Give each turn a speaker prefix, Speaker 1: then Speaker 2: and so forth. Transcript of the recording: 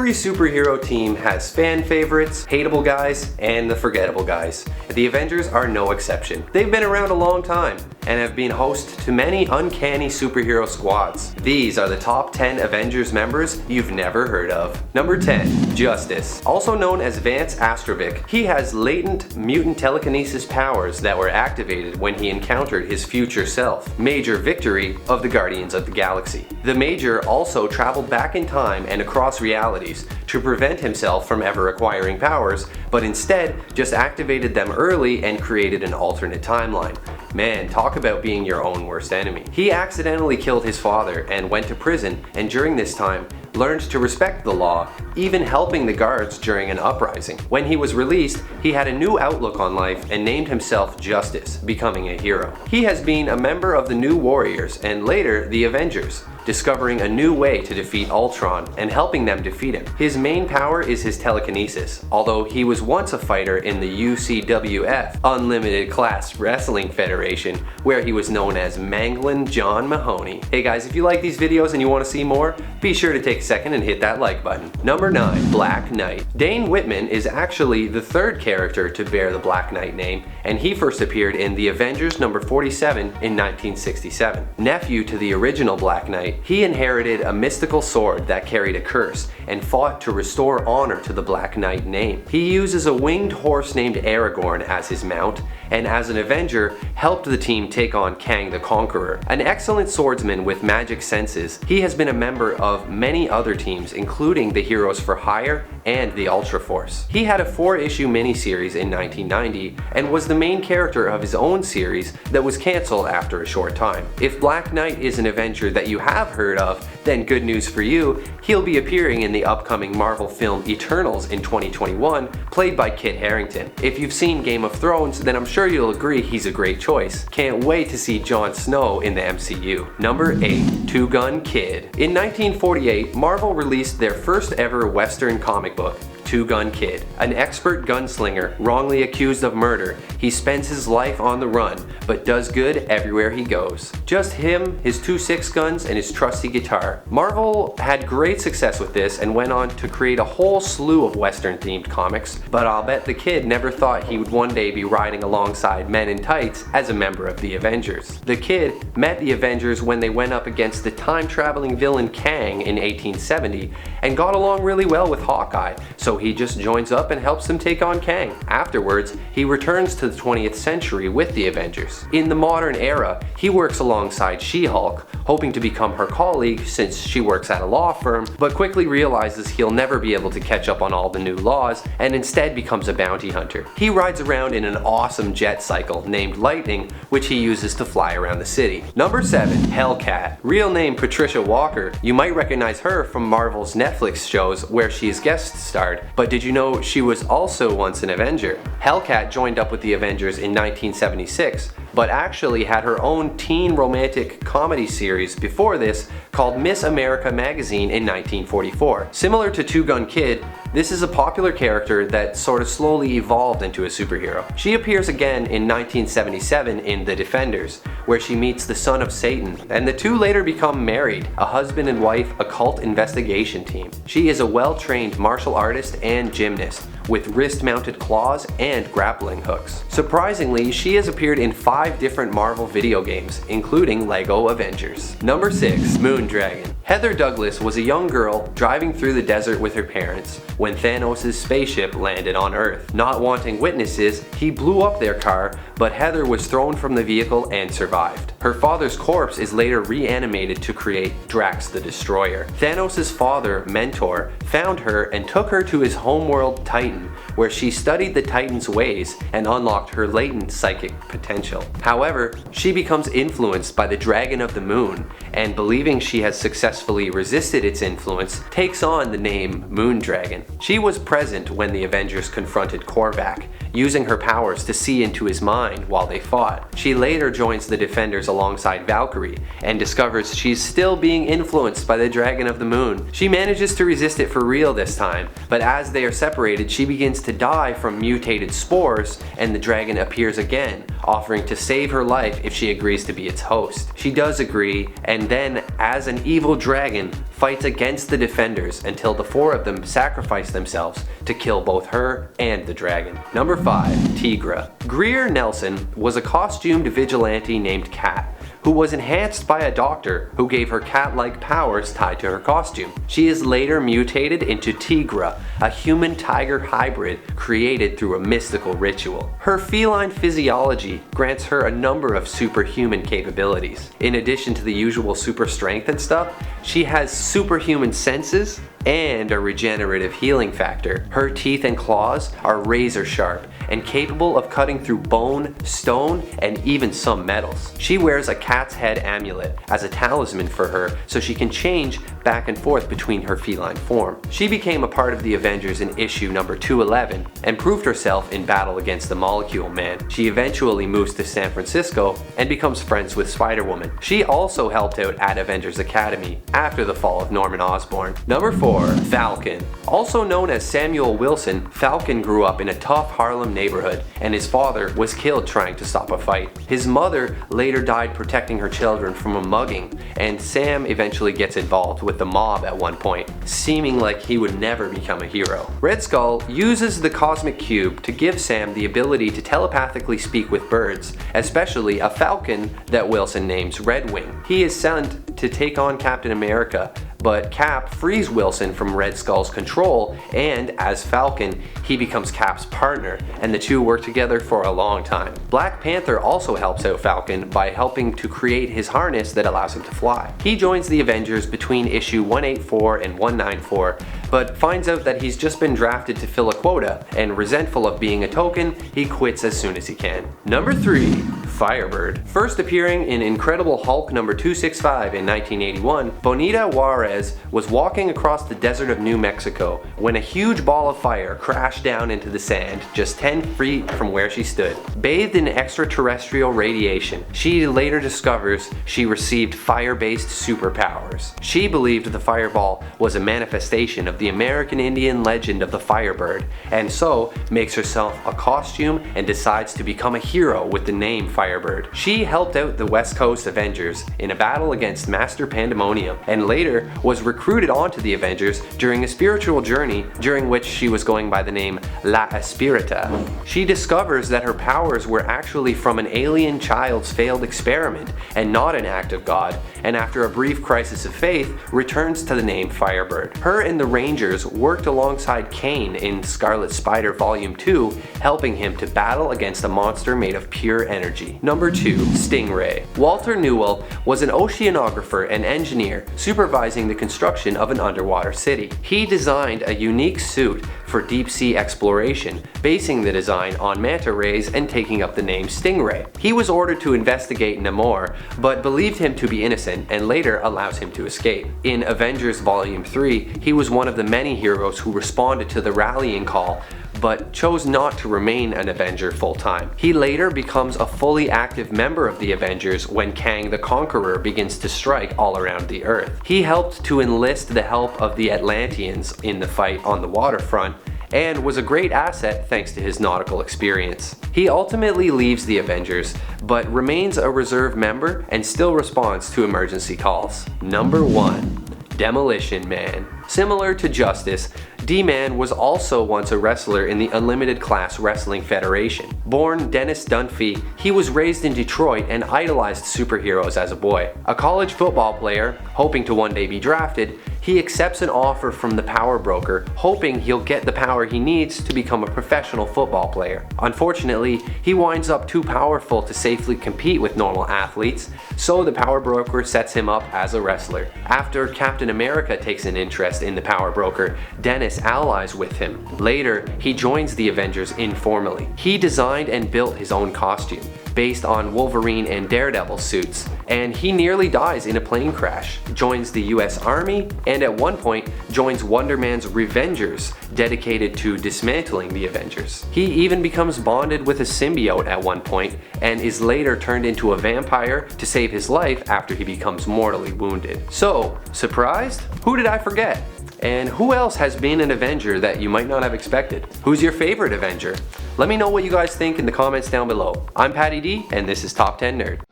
Speaker 1: Every superhero team has fan favorites, hateable guys, and the forgettable guys. The Avengers are no exception. They've been around a long time and have been host to many uncanny superhero squads. These are the top 10 Avengers members you've never heard of. Number 10. Justice. Also known as Vance Astrovic, he has latent mutant telekinesis powers that were activated when he encountered his future self, Major Victory of the Guardians of the Galaxy. The Major also traveled back in time and across realities to prevent himself from ever acquiring powers, but instead just activated them early and created an alternate timeline. Man, talk about being your own worst enemy. He accidentally killed his father and went to prison, and during this time learned to respect the law, even helping the guards during an uprising. When he was released, he had a new outlook on life and named himself Justice, becoming a hero. He has been a member of the New Warriors and later the Avengers, discovering a new way to defeat Ultron and helping them defeat him. His main power is his telekinesis, although he was once a fighter in the UCWF, Unlimited Class Wrestling Federation, where he was known as Manglin' John Mahoney. Hey guys, if you like these videos and you want to see more, be sure to take a second and hit that like button. Number 9. Black Knight. Dane Whitman is actually the third character to bear the Black Knight name, and he first appeared in The Avengers number 47 in 1967. Nephew to the original Black Knight, he inherited a mystical sword that carried a curse and fought to restore honor to the Black Knight name. He uses a winged horse named Aragorn as his mount, and as an Avenger, helped the team take on Kang the Conqueror. An excellent swordsman with magic senses, he has been a member of many other teams, including the Heroes for Hire and the Ultra Force. He had a 4-issue miniseries in 1990 and was the main character of his own series that was cancelled after a short time. If Black Knight is an Avenger that you have heard of, then good news for you, he'll be appearing in the upcoming Marvel film Eternals in 2021, played by Kit Harington. If you've seen Game of Thrones, then I'm sure you'll agree he's a great choice. Can't wait to see Jon Snow in the MCU. Number 8. Two Gun Kid. In 1948, Marvel released their first ever Western comic book, Two Gun Kid. An expert gunslinger wrongly accused of murder, he spends his life on the run, but does good everywhere he goes. Just him, his 2 6-guns, and his trusty guitar. Marvel had great success with this and went on to create a whole slew of Western-themed comics, but I'll bet the kid never thought he would one day be riding alongside Men in Tights as a member of the Avengers. The kid met the Avengers when they went up against the time-traveling villain Kang in 1870 and got along really well with Hawkeye, so he just joins up and helps them take on Kang. Afterwards, he returns to the 20th century with the Avengers. In the modern era, he works alongside She-Hulk, hoping to become her colleague since she works at a law firm, but quickly realizes he'll never be able to catch up on all the new laws and instead becomes a bounty hunter. He rides around in an awesome jet cycle named Lightning, which he uses to fly around the city. Number 7. Hellcat. Real name Patricia Walker. You might recognize her from Marvel's Netflix shows where she's guest starred, but did you know she was also once an Avenger? Hellcat joined up with the Avengers in 1976, but actually had her own teen romantic comedy series before this called Miss America Magazine in 1944. Similar to Two Gun Kid, this is a popular character that sort of slowly evolved into a superhero. She appears again in 1977 in The Defenders, where she meets the son of Satan, and the two later become married, a husband and wife occult investigation team. She is a well-trained martial artist and gymnast, with wrist-mounted claws and grappling hooks. Surprisingly, she has appeared in 5 different Marvel video games, including LEGO Avengers. Number 6. Moondragon. Heather Douglas was a young girl driving through the desert with her parents when Thanos' spaceship landed on Earth. Not wanting witnesses, he blew up their car, but Heather was thrown from the vehicle and survived. Her father's corpse is later reanimated to create Drax the Destroyer. Thanos' father, Mentor, found her and took her to his homeworld Titan, where she studied the Titan's ways and unlocked her latent psychic potential. However, she becomes influenced by the Dragon of the Moon, and believing she has successfully resisted its influence, takes on the name Moondragon. She was present when the Avengers confronted Korvac, using her powers to see into his mind while they fought. She later joins the Defenders alongside Valkyrie, and discovers she's still being influenced by the Dragon of the Moon. She manages to resist it for real this time, but as they are separated, she begins to die from mutated spores, and the dragon appears again, offering to save her life if she agrees to be its host. She does agree, and then as an evil dragon, fights against the Defenders until the four of them sacrifice themselves to kill both her and the dragon. Number 5. Tigra. Greer Nelson was a costumed vigilante named Cat, who was enhanced by a doctor who gave her cat-like powers tied to her costume. She is later mutated into Tigra, a human-tiger hybrid created through a mystical ritual. Her feline physiology grants her a number of superhuman capabilities. In addition to the usual super strength and stuff, she has superhuman senses and a regenerative healing factor. Her teeth and claws are razor sharp and capable of cutting through bone, stone, and even some metals. She wears a cat's head amulet as a talisman for her so she can change back and forth between her feline form. She became a part of the Avengers in issue number 211 and proved herself in battle against the Molecule Man. She eventually moves to San Francisco and becomes friends with Spider-Woman. She also helped out at Avengers Academy after the fall of Norman Osborn. Number 4. Falcon. Also known as Samuel Wilson, Falcon grew up in a tough Harlem neighborhood and his father was killed trying to stop a fight. His mother later died protecting her children from a mugging, and Sam eventually gets involved with the mob at one point, seeming like he would never become a hero. Red Skull uses the Cosmic Cube to give Sam the ability to telepathically speak with birds, especially a falcon that Wilson names Redwing. He is sent to take on Captain America, but Cap frees Wilson from Red Skull's control, and as Falcon, he becomes Cap's partner, and the two work together for a long time. Black Panther also helps out Falcon by helping to create his harness that allows him to fly. He joins the Avengers between issue 184 and 194, but finds out that he's just been drafted to fill a quota, and resentful of being a token, he quits as soon as he can. Number 3. Firebird. First appearing in Incredible Hulk number 265 in 1981, Bonita Juarez was walking across the desert of New Mexico when a huge ball of fire crashed down into the sand just 10 feet from where she stood. Bathed in extraterrestrial radiation, she later discovers she received fire-based superpowers. She believed the fireball was a manifestation of the American Indian legend of the Firebird, and so makes herself a costume and decides to become a hero with the name Firebird. She helped out the West Coast Avengers in a battle against Master Pandemonium, and later was recruited onto the Avengers during a spiritual journey during which she was going by the name La Espirita. She discovers that her powers were actually from an alien child's failed experiment and not an act of God, and after a brief crisis of faith, returns to the name Firebird. Her and the Rangers worked alongside Kane in Scarlet Spider Volume 2, helping him to battle against a monster made of pure energy. Number 2. Stingray. Walter Newell was an oceanographer and engineer supervising the construction of an underwater city. He designed a unique suit for deep sea exploration, basing the design on manta rays and taking up the name Stingray. He was ordered to investigate Namor, but believed him to be innocent and later allows him to escape. In Avengers Volume 3, he was one of the many heroes who responded to the rallying call, but chose not to remain an Avenger full-time. He later becomes a fully active member of the Avengers when Kang the Conqueror begins to strike all around the Earth. He helped to enlist the help of the Atlanteans in the fight on the waterfront, and was a great asset thanks to his nautical experience. He ultimately leaves the Avengers, but remains a reserve member and still responds to emergency calls. Number 1. Demolition Man. Similar to Justice, D-Man was also once a wrestler in the Unlimited Class Wrestling Federation. Born Dennis Dunphy, he was raised in Detroit and idolized superheroes as a boy. A college football player, hoping to one day be drafted, he accepts an offer from the power broker, hoping he'll get the power he needs to become a professional football player. Unfortunately, he winds up too powerful to safely compete with normal athletes, so the power broker sets him up as a wrestler. After Captain America takes an interest in the power broker, Dennis allies with him. Later, he joins the Avengers informally. He designed and built his own costume, based on Wolverine and Daredevil suits, and he nearly dies in a plane crash, joins the US Army, and at one point joins Wonder Man's Revengers, dedicated to dismantling the Avengers. He even becomes bonded with a symbiote at one point, and is later turned into a vampire to save his life after he becomes mortally wounded. So, surprised? Who did I forget? And who else has been an Avenger that you might not have expected? Who's your favorite Avenger? Let me know what you guys think in the comments down below. I'm Patty D, and this is Top 10 Nerd.